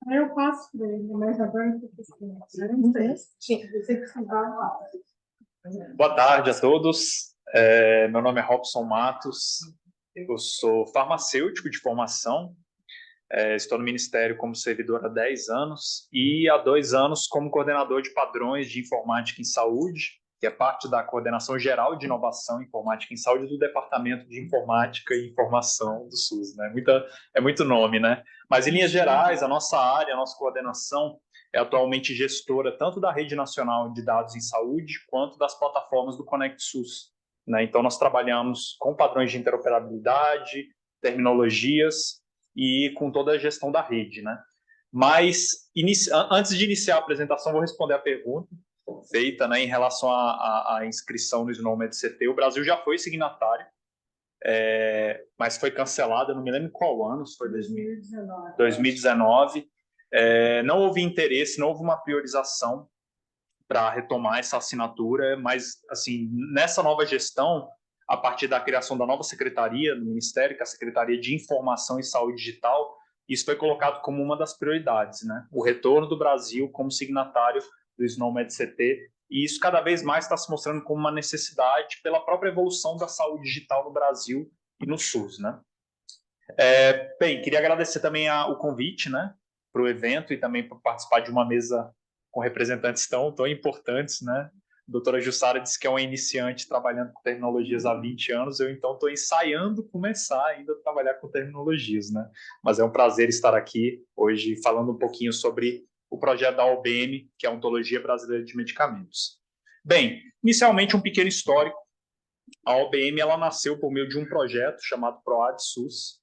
Eu passo para ele, mas agora eu não sei. Boa tarde a todos. Meu nome é Robson Matos. Eu sou farmacêutico de formação. Estou no Ministério como servidor há 10 anos e há 2 anos como coordenador de padrões de informática em saúde, que é parte da Coordenação Geral de Inovação em Informática em Saúde do Departamento de Informática e Informação do SUS, né? É muito nome, né? Mas, em linhas gerais, a nossa área, a nossa coordenação é atualmente gestora tanto da Rede Nacional de Dados em Saúde quanto das plataformas do Conect SUS, né? Então, nós trabalhamos com padrões de interoperabilidade, terminologias e com toda a gestão da rede, né? Mas, antes de iniciar a apresentação, vou responder a pergunta feita, né, em relação à inscrição no SNOMED CT. O Brasil já foi signatário, mas foi cancelada, não me lembro qual ano, se foi 2019. Não houve interesse, não houve uma priorização para retomar essa assinatura, mas, assim, nessa nova gestão, a partir da criação da nova secretaria do Ministério, que é a Secretaria de Informação e Saúde Digital, isso foi colocado como uma das prioridades, né? O retorno do Brasil como signatário do SNOMED CT, e isso cada vez mais está se mostrando como uma necessidade pela própria evolução da saúde digital no Brasil e no SUS, né? Bem, queria agradecer também o convite, né, para o evento e também por participar de uma mesa com representantes tão importantes, né? A doutora Jussara disse que é uma iniciante trabalhando com tecnologias há 20 anos, eu então estou ensaiando começar ainda a trabalhar com tecnologias, né? Mas é um prazer estar aqui hoje falando um pouquinho sobre o projeto da OBM, que é a Ontologia Brasileira de Medicamentos. Bem, inicialmente um pequeno histórico. A OBM ela nasceu por meio de um projeto chamado PROAD SUS,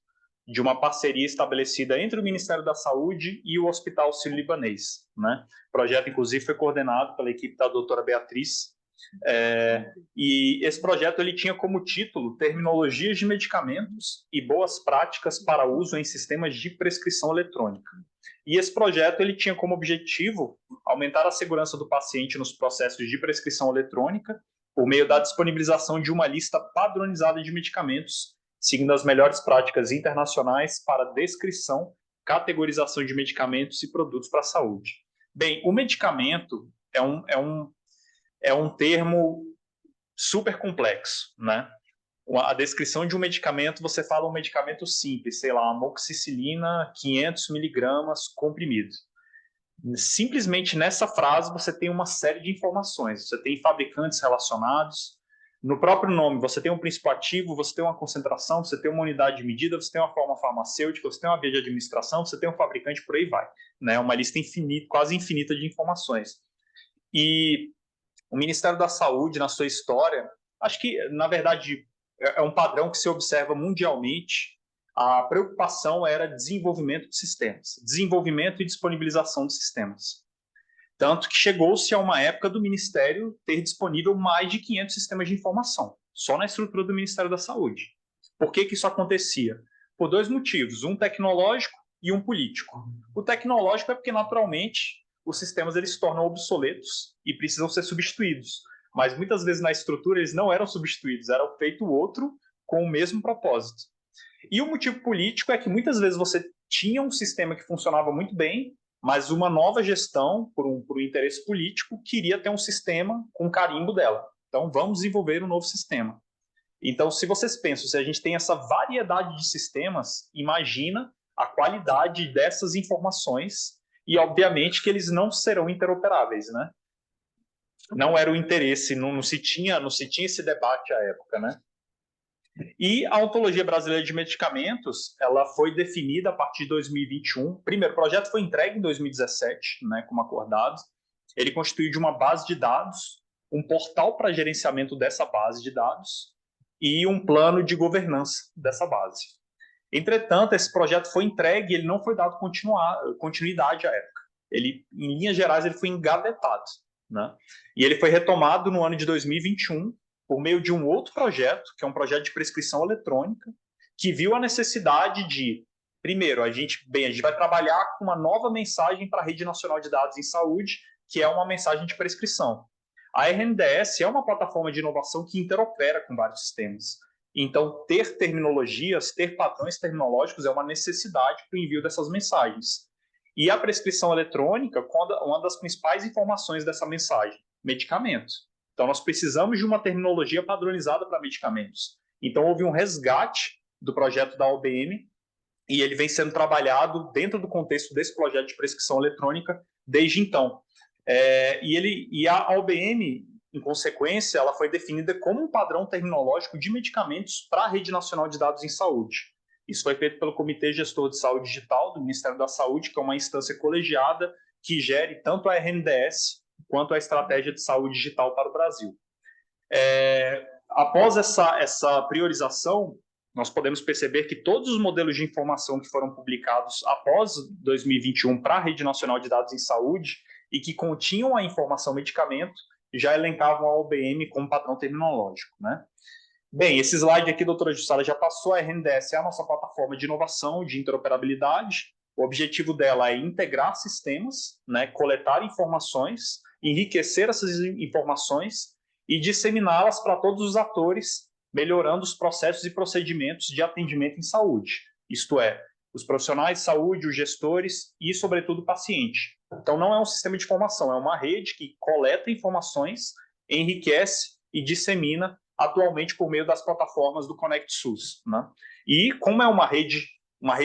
de uma parceria estabelecida entre o Ministério da Saúde e o Hospital Sírio-Libanês, né? O projeto, inclusive, foi coordenado pela equipe da doutora Beatriz, e esse projeto ele tinha como título Terminologias de Medicamentos e Boas Práticas para Uso em Sistemas de Prescrição Eletrônica. E esse projeto ele tinha como objetivo aumentar a segurança do paciente nos processos de prescrição eletrônica por meio da disponibilização de uma lista padronizada de medicamentos, seguindo as melhores práticas internacionais para descrição, categorização de medicamentos e produtos para a saúde. Bem, o medicamento é um termo super complexo, né? A descrição de um medicamento, você fala um medicamento simples, sei lá, amoxicilina, 500 miligramas comprimido. Simplesmente nessa frase você tem uma série de informações. Você tem fabricantes relacionados. No próprio nome, você tem um princípio ativo, você tem uma concentração, você tem uma unidade de medida, você tem uma forma farmacêutica, você tem uma via de administração, você tem um fabricante, por aí vai. Né? Uma lista infinita, quase infinita de informações. E o Ministério da Saúde, na sua história, acho que, na verdade, é um padrão que se observa mundialmente. A preocupação era desenvolvimento de sistemas, desenvolvimento e disponibilização de sistemas. Tanto que chegou-se a uma época do Ministério ter disponível mais de 500 sistemas de informação, só na estrutura do Ministério da Saúde. Por que isso acontecia? Por 2 motivos, um tecnológico e um político. O tecnológico é porque, naturalmente, os sistemas eles se tornam obsoletos e precisam ser substituídos. Mas muitas vezes na estrutura eles não eram substituídos, era feito outro com o mesmo propósito. E o motivo político é que muitas vezes você tinha um sistema que funcionava muito bem, mas uma nova gestão, por um interesse político, queria ter um sistema com carimbo dela. Então, vamos desenvolver um novo sistema. Então, se vocês pensam, se a gente tem essa variedade de sistemas, imagina a qualidade dessas informações e, obviamente, que eles não serão interoperáveis, né? Não era o interesse, não se tinha esse debate à época, né? E a Ontologia Brasileira de Medicamentos, ela foi definida a partir de 2021. Primeiro, o projeto foi entregue em 2017, né, como acordado. Ele constitui de uma base de dados, um portal para gerenciamento dessa base de dados e um plano de governança dessa base. Entretanto, esse projeto foi entregue e ele não foi dado continuidade à época. Ele, em linhas gerais, ele foi engavetado, né? E ele foi retomado no ano de 2021 por meio de um outro projeto, que é um projeto de prescrição eletrônica, que viu a necessidade de, primeiro, a gente vai trabalhar com uma nova mensagem para a Rede Nacional de Dados em Saúde, que é uma mensagem de prescrição. A RNDS é uma plataforma de inovação que interopera com vários sistemas. Então, ter terminologias, ter padrões terminológicos é uma necessidade para o envio dessas mensagens. E a prescrição eletrônica, uma das principais informações dessa mensagem, medicamentos. Então, nós precisamos de uma terminologia padronizada para medicamentos. Então, houve um resgate do projeto da OBM e ele vem sendo trabalhado dentro do contexto desse projeto de prescrição eletrônica desde então. E a OBM, em consequência, ela foi definida como um padrão terminológico de medicamentos para a Rede Nacional de Dados em Saúde. Isso foi feito pelo Comitê Gestor de Saúde Digital do Ministério da Saúde, que é uma instância colegiada que gere tanto a RNDS quanto a Estratégia de Saúde Digital para o Brasil. Após essa priorização, nós podemos perceber que todos os modelos de informação que foram publicados após 2021 para a Rede Nacional de Dados em Saúde e que continham a informação medicamento já elencavam a OBM como padrão terminológico, né? Bem, esse slide aqui, doutora Jussara, já passou. A RNDS é a nossa plataforma de inovação, de interoperabilidade. O objetivo dela é integrar sistemas, né, coletar informações, enriquecer essas informações e disseminá-las para todos os atores, melhorando os processos e procedimentos de atendimento em saúde. Isto é, os profissionais de saúde, os gestores e, sobretudo, o paciente. Então, não é um sistema de informação, é uma rede que coleta informações, enriquece e dissemina atualmente por meio das plataformas do Conect SUS, né? E como é uma rede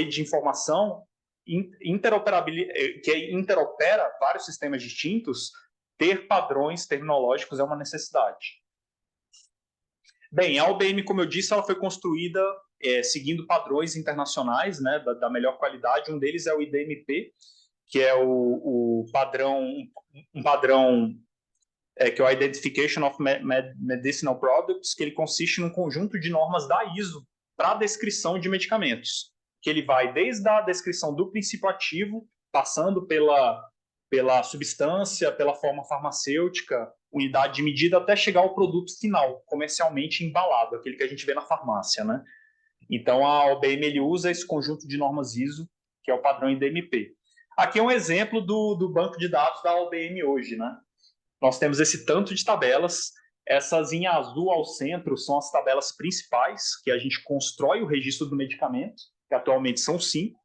de informação que interopera vários sistemas distintos, ter padrões terminológicos é uma necessidade. Bem, a OBM, como eu disse, ela foi construída seguindo padrões internacionais, né, da melhor qualidade. Um deles é o IDMP, que é um padrão que é o Identification of Medicinal Products, que ele consiste num conjunto de normas da ISO para a descrição de medicamentos, que ele vai desde a descrição do princípio ativo, passando pela substância, pela forma farmacêutica, unidade de medida, até chegar ao produto final, comercialmente embalado, aquele que a gente vê na farmácia, né? Então, a OBM ele usa esse conjunto de normas ISO, que é o padrão IDMP. Aqui é um exemplo do banco de dados da OBM hoje, né? Nós temos esse tanto de tabelas. Essas em azul ao centro são as tabelas principais, que a gente constrói o registro do medicamento, que atualmente são 5,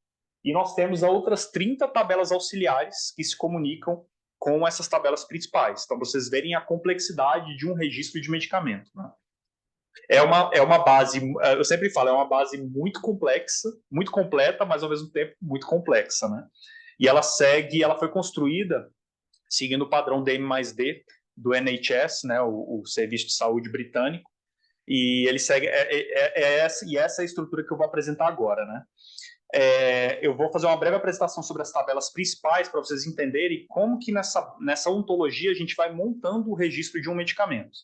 e nós temos outras 30 tabelas auxiliares que se comunicam com essas tabelas principais. Então, vocês verem a complexidade de um registro de medicamento, né? É uma base, eu sempre falo, é uma base muito complexa, muito completa, mas ao mesmo tempo muito complexa, né? E ela foi construída seguindo o padrão DM+D do NHS, né, o Serviço de Saúde Britânico, e ele segue essa é a estrutura que eu vou apresentar agora, né? Eu vou fazer uma breve apresentação sobre as tabelas principais para vocês entenderem como que nessa ontologia a gente vai montando o registro de um medicamento.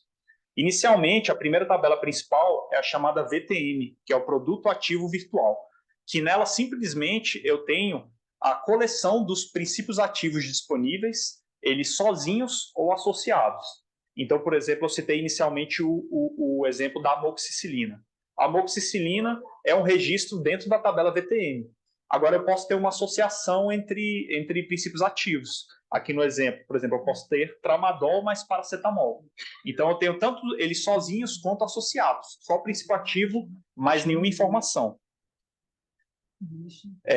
Inicialmente, a primeira tabela principal é a chamada VTM, que é o Produto Ativo Virtual, que nela simplesmente eu tenho a coleção dos princípios ativos disponíveis, eles sozinhos ou associados. Então, por exemplo, eu citei inicialmente o exemplo da amoxicilina. A amoxicilina é um registro dentro da tabela VTM. Agora, eu posso ter uma associação entre princípios ativos. Aqui no exemplo, por exemplo, eu posso ter tramadol mais paracetamol. Então, eu tenho tanto eles sozinhos quanto associados. Só o princípio ativo, mais nenhuma informação.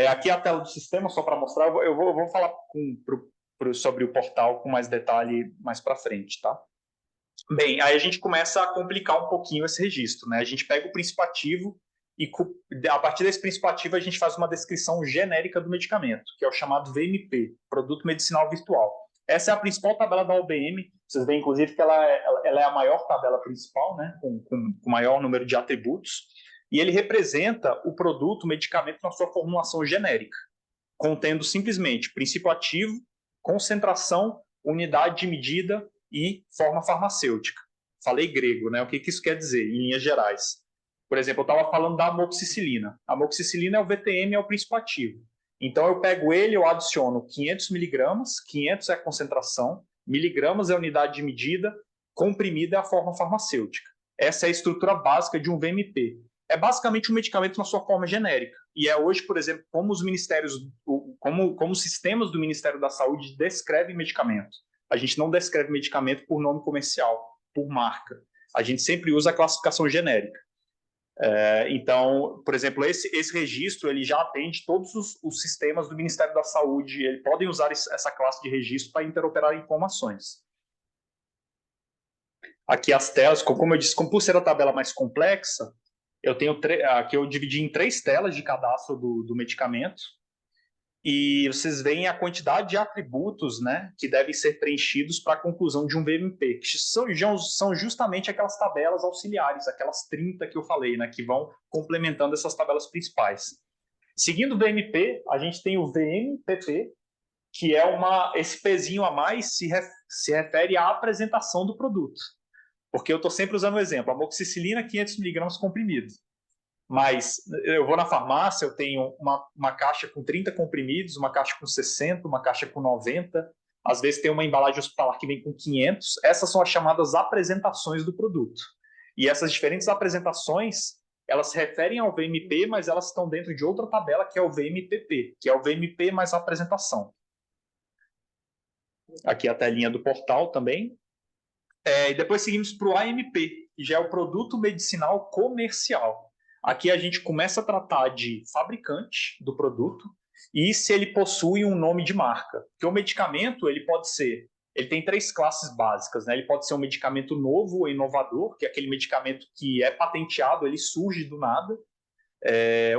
Aqui é a tela do sistema, só para mostrar. Eu vou falar sobre o portal com mais detalhe mais para frente, tá? Bem, aí a gente começa a complicar um pouquinho esse registro, né? A gente pega o princípio ativo e, a partir desse princípio ativo, a gente faz uma descrição genérica do medicamento, que é o chamado VMP, Produto Medicinal Virtual. Essa é a principal tabela da OBM. Vocês veem, inclusive, que ela é a maior tabela principal, né? Com maior número de atributos. E ele representa o produto, o medicamento, na sua formulação genérica, contendo simplesmente princípio ativo, concentração, unidade de medida e forma farmacêutica. Falei grego, né? O que isso quer dizer, em linhas gerais? Por exemplo, eu estava falando da amoxicilina. A amoxicilina é o VTM, é o princípio ativo. Então, eu pego ele, eu adiciono 500 miligramas, 500 é a concentração, miligramas é a unidade de medida, comprimida é a forma farmacêutica. Essa é a estrutura básica de um VMP. É basicamente um medicamento na sua forma genérica. E é hoje, por exemplo, como os ministérios, como os sistemas do Ministério da Saúde descrevem medicamentos. a gente não descreve medicamento por nome comercial, por marca. A gente sempre usa a classificação genérica. Então, por exemplo, esse registro ele já atende todos os sistemas do Ministério da Saúde, eles podem usar essa classe de registro para interoperar informações. Aqui as telas, como eu disse, por ser a tabela mais complexa, aqui eu dividi em 3 telas de cadastro do medicamento, e vocês veem a quantidade de atributos, né, que devem ser preenchidos para a conclusão de um VMP, que são justamente aquelas tabelas auxiliares, aquelas 30 que eu falei, né, que vão complementando essas tabelas principais. Seguindo o VMP, a gente tem o VMPP, que é esse pezinho a mais se refere à apresentação do produto. Porque eu estou sempre usando o exemplo, amoxicilina 500 mg comprimido. Mas eu vou na farmácia, eu tenho uma caixa com 30 comprimidos, uma caixa com 60, uma caixa com 90, às vezes tem uma embalagem hospitalar que vem com 500, essas são as chamadas apresentações do produto. E essas diferentes apresentações, elas se referem ao VMP, mas elas estão dentro de outra tabela, que é o VMPP, que é o VMP mais apresentação. Aqui a telinha do portal também. E depois seguimos para o AMP, que já é o produto medicinal comercial. Aqui a gente começa a tratar de fabricante do produto e se ele possui um nome de marca. Porque o medicamento, ele tem 3 classes básicas, né? Ele pode ser um medicamento novo ou inovador, que é aquele medicamento que é patenteado, ele surge do nada.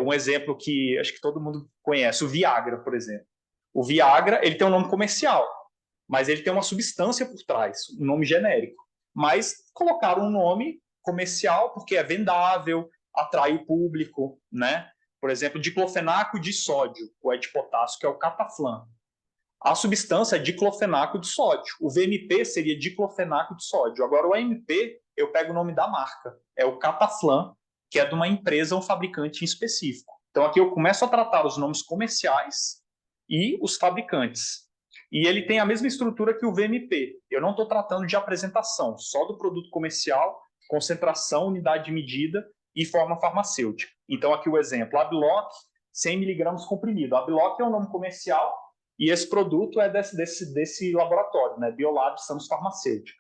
Um exemplo que acho que todo mundo conhece, o Viagra, por exemplo. O Viagra, ele tem um nome comercial, mas ele tem uma substância por trás, um nome genérico. Mas colocaram um nome comercial porque é vendável, atrai o público, né? Por exemplo, diclofenaco de sódio, ou de potássio, que é o Cataflam. A substância é diclofenaco de sódio. O VMP seria diclofenaco de sódio. Agora, o AMP, eu pego o nome da marca. É o Cataflam, que é de uma empresa, um fabricante em específico. Então, aqui eu começo a tratar os nomes comerciais e os fabricantes. E ele tem a mesma estrutura que o VMP. Eu não estou tratando de apresentação, só do produto comercial, concentração, unidade de medida e forma farmacêutica. Então, aqui o exemplo, Abiloc, 100 mg comprimido. Abiloc é um nome comercial e esse produto é desse laboratório, né? Biolab Santos Farmacêutica.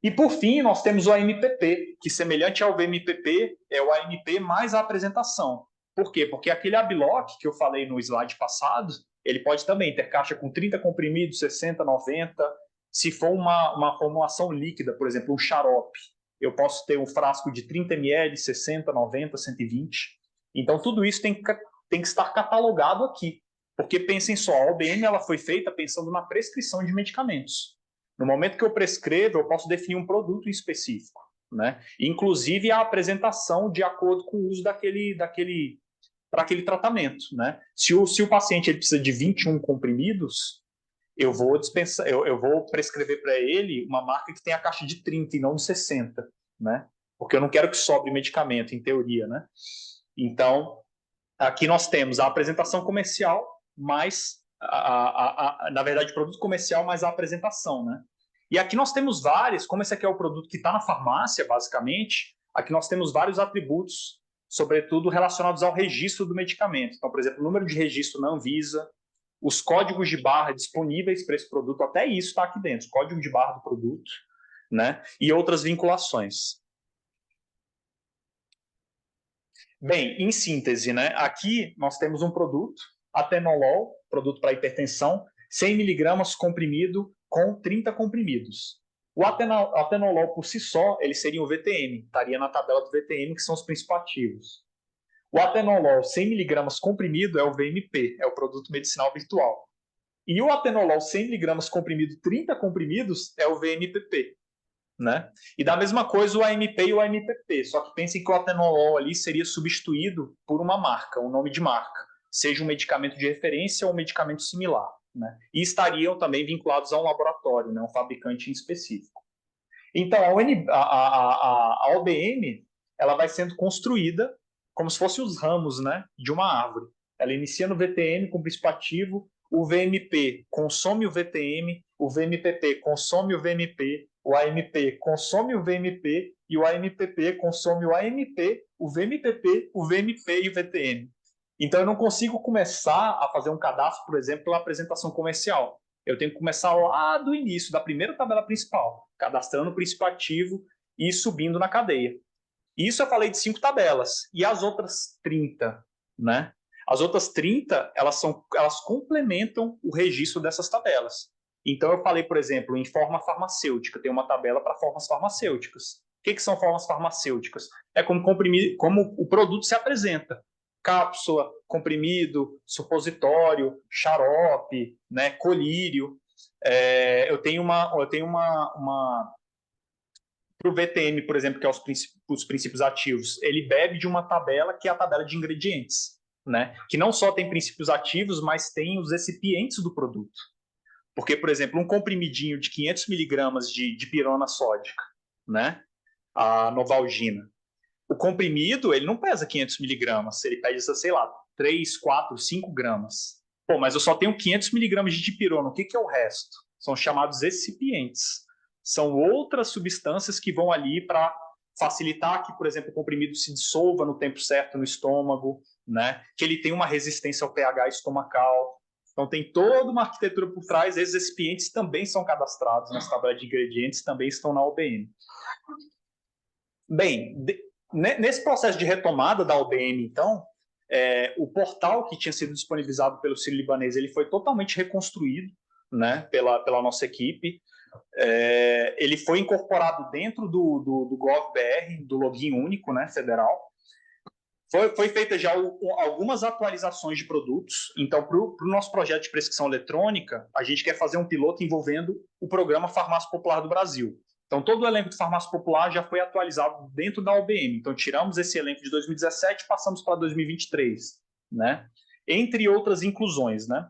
E, por fim, nós temos o AMPP, que, semelhante ao VMPP, é o AMP mais a apresentação. Por quê? Porque aquele Abiloc que eu falei no slide passado, ele pode também ter caixa com 30 comprimidos, 60, 90. Se for uma formulação líquida, por exemplo, um xarope, eu posso ter um frasco de 30 ml, 60, 90, 120. Então, tudo isso tem que estar catalogado aqui. Porque pensem só, a OBM ela foi feita pensando na prescrição de medicamentos. No momento que eu prescrevo, eu posso definir um produto em específico, né? Inclusive a apresentação de acordo com o uso para aquele tratamento, né? Se o paciente ele precisa de 21 comprimidos, eu vou prescrever para ele uma marca que tenha a caixa de 30 e não de 60, né? Porque eu não quero que sobre medicamento, em teoria, né? Então, aqui nós temos a apresentação comercial, mais, na verdade, produto comercial, mais a apresentação, né? E aqui nós temos vários, como esse aqui é o produto que está na farmácia, basicamente, aqui nós temos vários atributos, sobretudo relacionados ao registro do medicamento. Então, por exemplo, o número de registro na Anvisa, os códigos de barra disponíveis para esse produto, até isso está aqui dentro, código de barra do produto, né? E outras vinculações. Bem, em síntese, né? Aqui nós temos um produto, atenolol, produto para hipertensão, 100 mg comprimido com 30 comprimidos. O atenolol por si só, ele seria o VTM, estaria na tabela do VTM, que são os principativos. O atenolol 100 mg comprimido é o VMP, é o produto medicinal virtual. E o atenolol 100 mg comprimido, 30 comprimidos, é o VMPP. Né? E da mesma coisa o AMP e o AMPP, só que pensem que o atenolol ali seria substituído por uma marca, um nome de marca, seja um medicamento de referência ou um medicamento similar, né? E estariam também vinculados a um laboratório, né? Um fabricante em específico. Então, a OBM ela vai sendo construída como se fossem os ramos, né, de uma árvore. Ela inicia no VTM com principativo, o VMP consome o VTM, o VMPP consome o VMP, o AMP consome o VMP e o AMPP consome o AMP, o VMPP, o VMP e o VTM. Então, eu não consigo começar a fazer um cadastro, por exemplo, pela apresentação comercial. eu tenho que começar lá do início, da primeira tabela principal, cadastrando o princípio ativo e subindo na cadeia. Isso eu falei de 5 tabelas. E as outras 30, né? As outras 30, elas complementam o registro dessas tabelas. Então, eu falei, por exemplo, em forma farmacêutica, tem uma tabela para formas farmacêuticas. O que são formas farmacêuticas? É como o produto se apresenta. Cápsula, comprimido, supositório, xarope, né, colírio. Eu tenho uma para o VTM, por exemplo, que é os princípios ativos, ele bebe de uma tabela que é a tabela de ingredientes, né? Que não só tem princípios ativos, mas tem os recipientes do produto. Porque, por exemplo, um comprimidinho de 500 miligramas de pirona sódica, né? A Novalgina. O comprimido, ele não pesa 500 miligramas, ele pesa, sei lá, 3, 4, 5 gramas. Pô, mas eu só tenho 500 miligramas de dipirona, o que é o resto? São chamados recipientes. São outras substâncias que vão ali para facilitar que, por exemplo, o comprimido se dissolva no tempo certo no estômago, né? Que ele tenha uma resistência ao pH estomacal. Então, tem toda uma arquitetura por trás. Esses recipientes também são cadastrados nas tabelas de ingredientes, também estão na OBM. Bem, nesse processo de retomada da OBM, então, o portal que tinha sido disponibilizado pelo Sírio-Libanês, ele foi totalmente reconstruído, né, pela nossa equipe. Ele foi incorporado dentro do GovBR, do login único, né, federal. Foi feita já algumas atualizações de produtos. Então, para o nosso projeto de prescrição eletrônica, a gente quer fazer um piloto envolvendo o programa Farmácia Popular do Brasil. Então, todo o elenco de Farmácia Popular já foi atualizado dentro da OBM. Então, tiramos esse elenco de 2017 e passamos para 2023, né? Entre outras inclusões, né?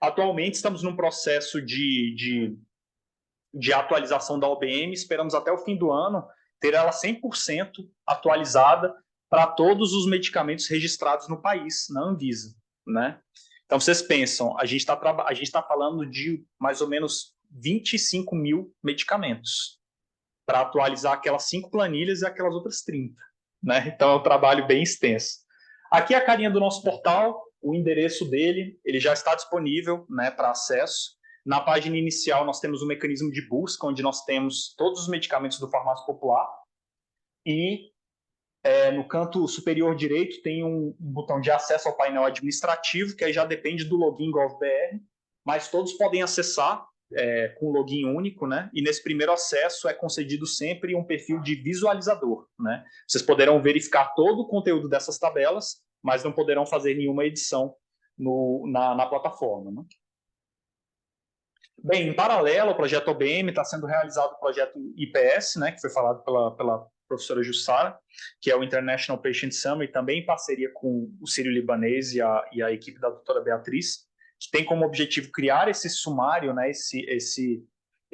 Atualmente, estamos num processo de atualização da OBM. Esperamos até o fim do ano ter ela 100% atualizada para todos os medicamentos registrados no país, na Anvisa, né? Então, vocês pensam, a gente tá falando de mais ou menos 25 mil medicamentos para atualizar aquelas 5 planilhas e aquelas outras 30, né? Então, é um trabalho bem extenso. Aqui é a carinha do nosso portal, o endereço dele, ele já está disponível, né, para acesso. Na página inicial, nós temos um mecanismo de busca, onde nós temos todos os medicamentos do Farmácia Popular. E no canto superior direito tem um botão de acesso ao painel administrativo, que aí já depende do login GovBR, mas todos podem acessar com login único, né? E nesse primeiro acesso é concedido sempre um perfil de visualizador, né? Vocês poderão verificar todo o conteúdo dessas tabelas, mas não poderão fazer nenhuma edição na plataforma, né? Bem, em paralelo ao projeto OBM, está sendo realizado o projeto IPS, né, que foi falado pela professora Jussara, que é o International Patient Summary, também em parceria com o Sírio-Libanês e a equipe da doutora Beatriz, que tem como objetivo criar esse sumário, né, esse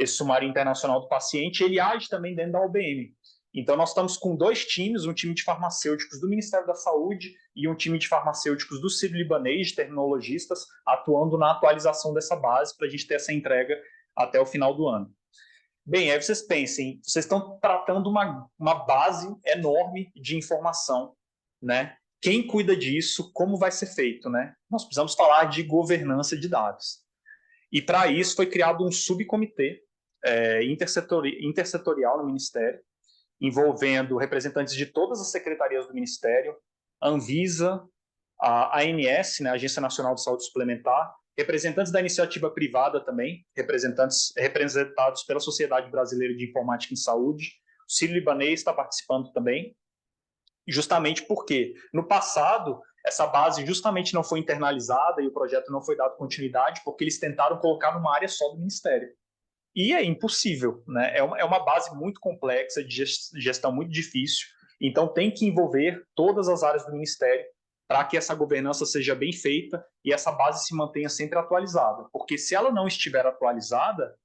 sumário internacional do paciente. Ele age também dentro da OBM. Então, nós estamos com 2 times, um time de farmacêuticos do Ministério da Saúde e um time de farmacêuticos do Sírio-Libanês, de terminologistas, atuando na atualização dessa base para a gente ter essa entrega até o final do ano. Bem, aí vocês pensem, vocês estão tratando uma base enorme de informação, né? Quem cuida disso, como vai ser feito, né? Nós precisamos falar de governança de dados. E para isso foi criado um subcomitê intersetorial no Ministério, envolvendo representantes de todas as secretarias do Ministério, Anvisa, a ANS, né, a Agência Nacional de Saúde Suplementar, representantes da iniciativa privada também, representados pela Sociedade Brasileira de Informática em Saúde. O Sírio-Libanês está participando também, justamente porque, no passado, essa base justamente não foi internalizada e o projeto não foi dado continuidade porque eles tentaram colocar numa área só do Ministério. E é impossível, né? É uma base muito complexa, de gestão muito difícil, então tem que envolver todas as áreas do Ministério para que essa governança seja bem feita e essa base se mantenha sempre atualizada. Porque se ela não estiver atualizada,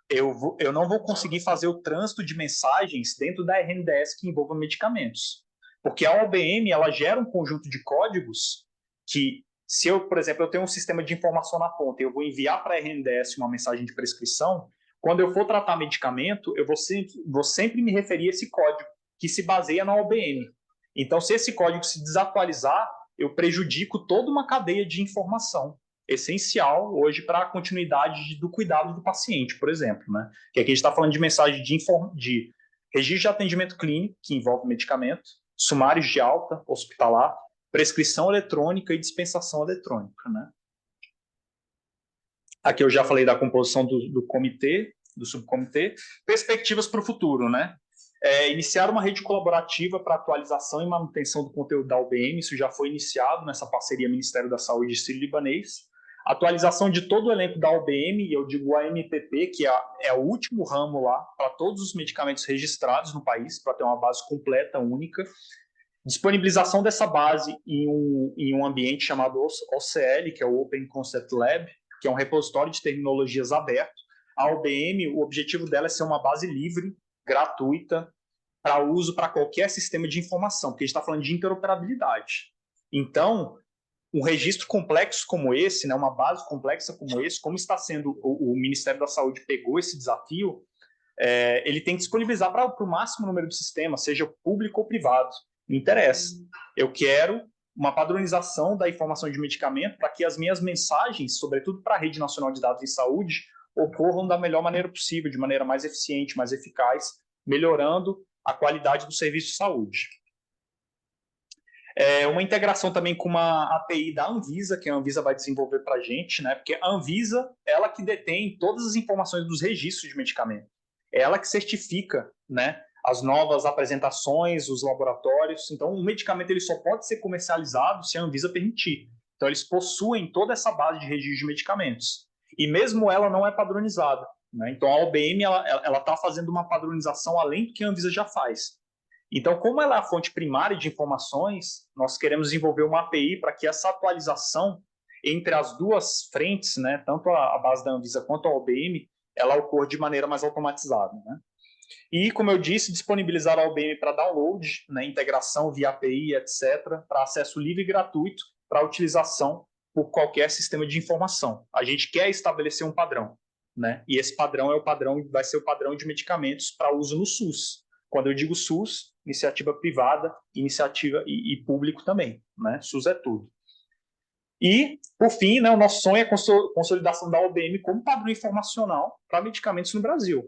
eu não vou conseguir fazer o trânsito de mensagens dentro da RNDS que envolva medicamentos. Porque a OBM, ela gera um conjunto de códigos que, se eu, por exemplo, eu tenho um sistema de informação na ponta e eu vou enviar para a RNDS uma mensagem de prescrição, quando eu for tratar medicamento, eu vou sempre me referir a esse código, que se baseia na OBM. Então, se esse código se desatualizar, eu prejudico toda uma cadeia de informação. essencial hoje para a continuidade do cuidado do paciente, por exemplo, né? Que aqui a gente está falando de mensagem de registro de atendimento clínico, que envolve medicamento, sumários de alta hospitalar, prescrição eletrônica e dispensação eletrônica, né? Aqui eu já falei da composição do comitê, do subcomitê. Perspectivas para o futuro, né? Iniciar uma rede colaborativa para atualização e manutenção do conteúdo da UBM, isso já foi iniciado nessa parceria Ministério da Saúde e Sírio-Libanês. Atualização de todo o elenco da UBM, e eu digo a MPP, que é o último ramo lá para todos os medicamentos registrados no país, para ter uma base completa, única. Disponibilização dessa base em um ambiente chamado OCL, que é o Open Concept Lab, que é um repositório de terminologias aberto. A UBM, o objetivo dela é ser uma base livre, gratuita, para uso para qualquer sistema de informação, porque a gente está falando de interoperabilidade. Então, um registro complexo como esse, né, uma base complexa como esse, como está sendo, o Ministério da Saúde pegou esse desafio, ele tem que disponibilizar para o máximo número de sistemas, seja público ou privado. Não interessa. Eu quero uma padronização da informação de medicamento para que as minhas mensagens, sobretudo para a Rede Nacional de Dados em Saúde, ocorram da melhor maneira possível, de maneira mais eficiente, mais eficaz, melhorando a qualidade do serviço de saúde. Uma integração também com uma API da Anvisa, que a Anvisa vai desenvolver para a gente, né? Porque a Anvisa, ela que detém todas as informações dos registros de medicamento. É ela que certifica, né, as novas apresentações, os laboratórios. Então, o medicamento ele só pode ser comercializado se a Anvisa permitir. Então, eles possuem toda essa base de registro de medicamentos. E mesmo ela não é padronizada, né? Então, a OBM ela está fazendo uma padronização além do que a Anvisa já faz. Então, como ela é a fonte primária de informações, nós queremos desenvolver uma API para que essa atualização entre as duas frentes, né, tanto a base da Anvisa quanto a OBM, ela ocorra de maneira mais automatizada, né? E, como eu disse, disponibilizar a OBM para download, né, integração via API, etc., para acesso livre e gratuito para utilização por qualquer sistema de informação. A gente quer estabelecer um padrão, né? E esse padrão vai ser o padrão de medicamentos para uso no SUS. Quando eu digo SUS, iniciativa privada, iniciativa e público também, né? SUS é tudo. E, por fim, né, o nosso sonho é a consolidação da OBM como padrão informacional para medicamentos no Brasil,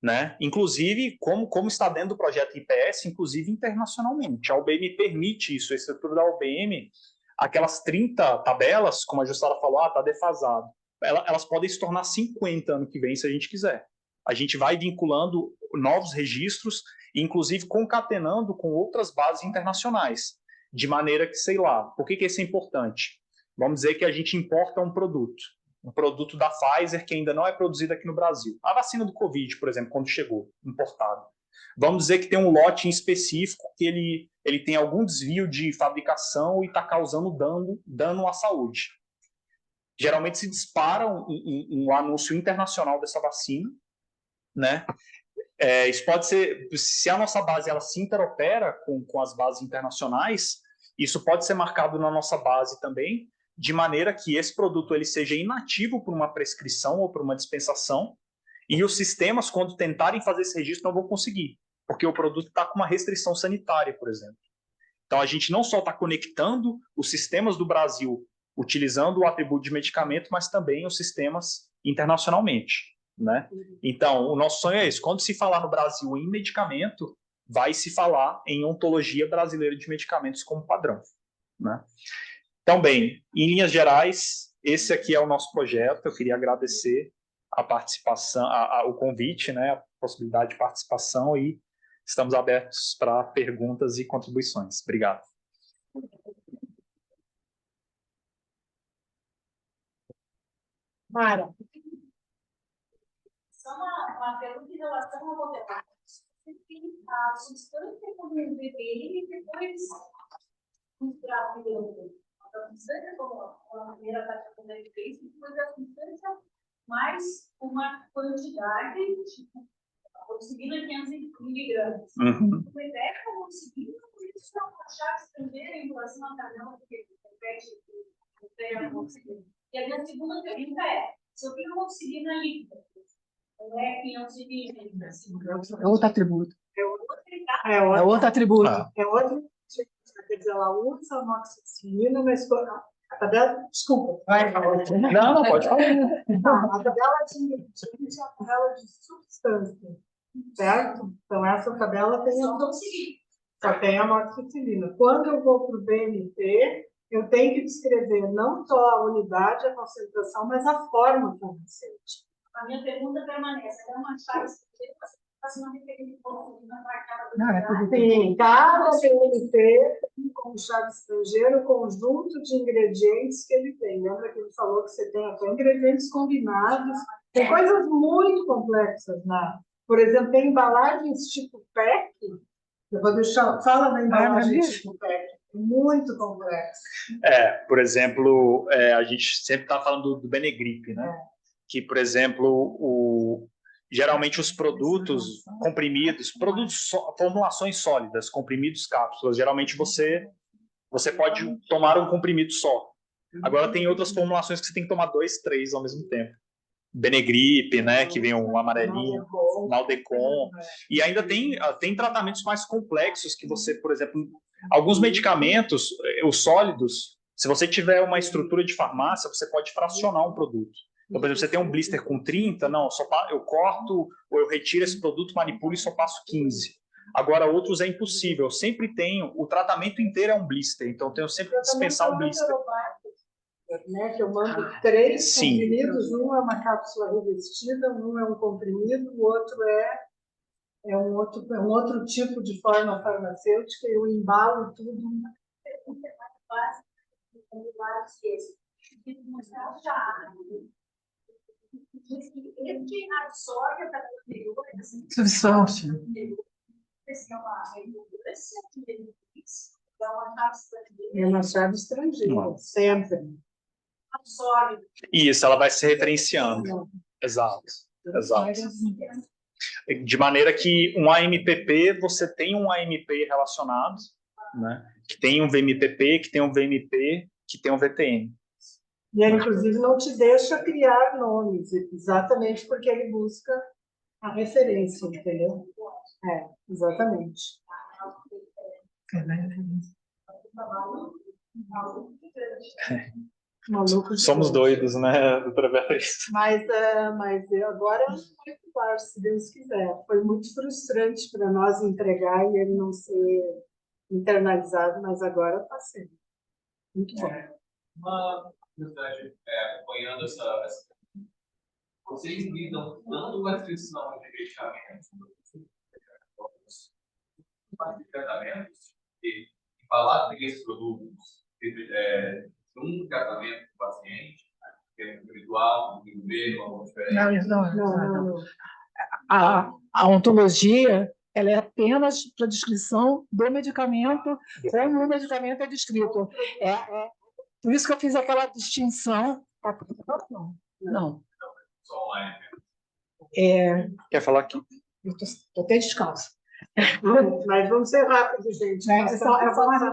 né? Inclusive, como está dentro do projeto IPS, inclusive internacionalmente. A UBM permite isso, a estrutura da UBM, aquelas 30 tabelas, como a Jussara falou, está defasado. Elas podem se tornar 50 ano que vem, se a gente quiser. A gente vai vinculando novos registros, inclusive concatenando com outras bases internacionais, de maneira que, sei lá, por que isso é importante? Vamos dizer que a gente importa um produto da Pfizer que ainda não é produzido aqui no Brasil. A vacina do Covid, por exemplo, quando chegou, importada. Vamos dizer que tem um lote em específico que ele tem algum desvio de fabricação e está causando dano à saúde. Geralmente se dispara um anúncio internacional dessa vacina, né? Isso pode ser, se a nossa base ela se interopera com as bases internacionais, isso pode ser marcado na nossa base também, de maneira que esse produto ele seja inativo por uma prescrição ou por uma dispensação, e os sistemas, quando tentarem fazer esse registro, não vão conseguir, porque o produto está com uma restrição sanitária, por exemplo. Então, a gente não só está conectando os sistemas do Brasil, utilizando o atributo de medicamento, mas também os sistemas internacionalmente, né? Então, o nosso sonho é esse. Quando se falar no Brasil em medicamento, vai se falar em ontologia brasileira de medicamentos como padrão, né? Então, bem, em linhas gerais, esse aqui é o nosso projeto. Eu queria agradecer a participação, o convite, né, a possibilidade de participação, e estamos abertos para perguntas e contribuições. Obrigado. Mara. Só uma pergunta em relação ao modelo. A substância como um VPN e depois misturar a substância como a primeira taxa como ele fez, e depois a substância mais uma quantidade, tipo, conseguindo 500 miligramas. O ideia é conseguindo isso é uma chave estrangeira em relação à tabela que repete o termo. E a minha segunda pergunta é: se eu tenho uma oxigena líquida, não é 500 mililitros? É outro atributo. É outro atributo. Ah. É outro. Quer dizer, ela usa a amoxicilina, mas A tabela, desculpa, vai. Não, não, pode falar. A tabela de ingredientes é a tabela de substância, certo? Então, essa tabela tem só tem a amoxicilina. Quando eu vou para o BNT, eu tenho que descrever não só a unidade, a concentração, mas a forma farmacêutica. A minha pergunta permanece. É uma chave que você faz uma referência Sim, cada BNT com chave estrangeira, o conjunto de ingredientes que ele tem. Lembra que ele falou que você tem até ingredientes combinados? Tem coisas muito complexas lá. Por exemplo, tem embalagens tipo PEC. Eu vou deixar. Fala da embalagem tipo PEC. Muito complexo. Por exemplo, a gente sempre está falando do Benegrip, né? Que, por exemplo, geralmente os produtos comprimidos, formulações sólidas, comprimidos, cápsulas, geralmente você pode tomar um comprimido só. Agora tem outras formulações que você tem que tomar 2, 3 ao mesmo tempo. Benegrip, né, que vem um amarelinho, Naldecon, e ainda tem tratamentos mais complexos que você, por exemplo, alguns medicamentos, os sólidos, se você tiver uma estrutura de farmácia, você pode fracionar um produto. Então, por exemplo, você tem um blister com 30, não, eu corto ou eu retiro esse produto, manipulo e só passo 15. Agora, outros é impossível. Eu sempre tenho, o tratamento inteiro é um blister, então eu tenho sempre que dispensar um blister. Né, que eu mando 3 comprimidos, um é uma cápsula revestida, um é um comprimido, o outro é um outro tipo de forma farmacêutica, eu embalo tudo. Ele absorve para Substância. É uma chave estrangeira, sempre. Absorve. Isso, ela vai se referenciando. Exato. De maneira que um AMPP, você tem um AMP relacionado, né? Que tem um VMPP, que tem um VMP, que tem um VTM. E ele, inclusive, não te deixa criar nomes, exatamente porque ele busca a referência, entendeu? Exatamente. Somos doidos, né, doutora Beatriz? Mas agora vai atuar, se Deus quiser. Foi muito frustrante para nós entregar e ele não ser internalizado, mas agora está sendo. Muito bom. Uma curiosidade, acompanhando essa. Vocês lidam tanto com a descrição de medicamentos, de tratamentos, e falar daqueles produtos, um tratamento do paciente, que é individual, indivíduo, alguma diferença? Não. A ontologia ela é apenas para descrição do medicamento, como o medicamento é descrito. Por isso que eu fiz aquela distinção. Não. Só online. Quer falar aqui? Eu estou até descalço. Mas vamos ser rápidos, gente. É só mais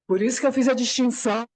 Por isso que eu fiz a distinção